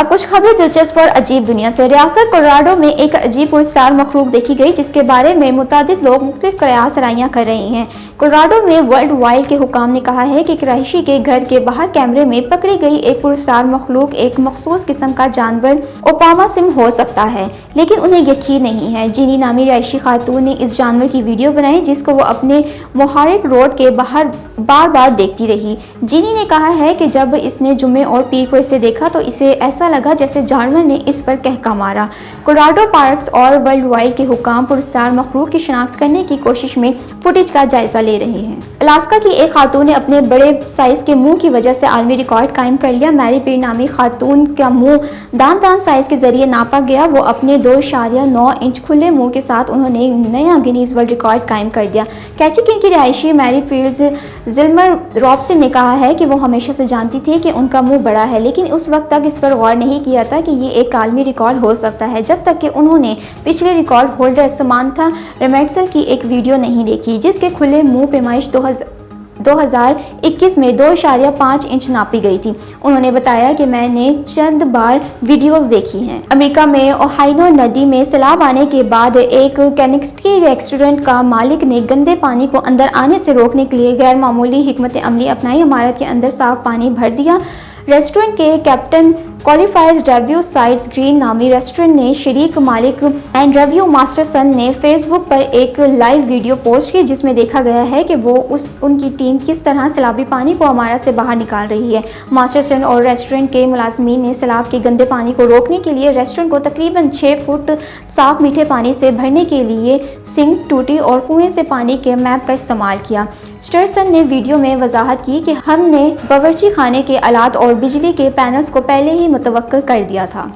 اب کچھ خبریں دلچسپ اور عجیب دنیا سے۔ ریاست کولوراڈو میں ایک عجیب پرستار مخلوق دیکھی گئی جس کے بارے میں متعدد لوگ مختلف قیاس رائیاں کر رہے ہیں۔ کولوراڈو میں ورلڈ وائلڈ کے حکام نے کہا ہے کہ ایک رہائشی کے گھر کے باہر کیمرے میں پکڑی گئی ایک پرستار مخلوق ایک مخصوص قسم کا جانور اوپاماسم ہو سکتا ہے، لیکن انہیں یقین نہیں ہے۔ جینی نامی رہائشی خاتون نے اس جانور کی ویڈیو بنائی جس کو وہ اپنے محرک روڈ کے باہر بار بار دیکھتی رہی۔ جینی نے کہا ہے کہ جب اس نے جمعے اور پیر کو اسے دیکھا تو اسے ایسا لگا جیسے جانور نے اس پر قہقہ مارا۔ کولوراڈو پارکس اور ورلڈ وائلڈ کے حکام پرستار مخلوق کی شناخت کرنے کی کوشش میں فوٹیج کا جائزہ لے رہے ہیں۔ الاسکا کی ایک خاتون نے اپنے بڑے سائز کے منہ کی وجہ سے عالمی ریکارڈ قائم کر لیا۔ میری پیر نامی خاتون کا منہ دان سائز کے ذریعے ناپا گیا۔ وہ اپنے 2.9 انچ کھلے منہ کے ساتھ انہوں نے نیا گینیز ورلڈ ریکارڈ قائم کر دیا۔ کیچیکن کی رہائشی میری پیرز زلمر رابسن نے کہا ہے کہ وہ ہمیشہ سے جانتی تھی کہ ان کا منہ بڑا ہے، لیکن اس وقت تک اس پر غور نہیں کیا تھا کہ یہ ایک عالمی ریکارڈ ہو سکتا ہے، جب تک کہ انہوں نے پچھلے ریکارڈ ہولڈر سمانتھا ریمیٹسل کی ایک ویڈیو نہیں دیکھی جس کے کھلے منہ پیمائش 2021 میں 2.5 انچ ناپی گئی تھی۔ انہوں نے بتایا کہ میں نے چند بار ویڈیوز دیکھی ہیں۔ امریکہ میں اوہائیو ندی میں سیلاب آنے کے بعد ایک کینیکسٹی ریسٹورنٹ کا مالک نے گندے پانی کو اندر آنے سے روکنے کے لیے غیر معمولی حکمت عملی اپنائی۔ عمارت کے اندر صاف پانی بھر دیا۔ ریسٹورنٹ کے کیپٹن کوالیفائز ڈیویو سائٹس گرین نامی ریسٹورنٹ نے شریک مالک اینڈ ریویو ماسٹرسن نے فیس بک پر ایک لائیو ویڈیو پوسٹ کی جس میں دیکھا گیا ہے کہ وہ ان کی ٹیم کس طرح سیلابی پانی کو عمارت سے باہر نکال رہی ہے۔ ماسٹرسن اور ریسٹورنٹ کے ملازمین نے سیلاب کے گندے پانی کو روکنے کے لیے ریسٹورنٹ کو تقریباً 6 فٹ صاف میٹھے پانی سے بھرنے کے لیے سنک، ٹوٹی اور کنویں سے پانی کے میپ کا استعمال کیا۔ سٹرسن نے ویڈیو میں وضاحت کی کہ ہم نے باورچی خانے کے آلات اور بجلی کے پینلز کو پہلے ہی متوقع کر دیا تھا۔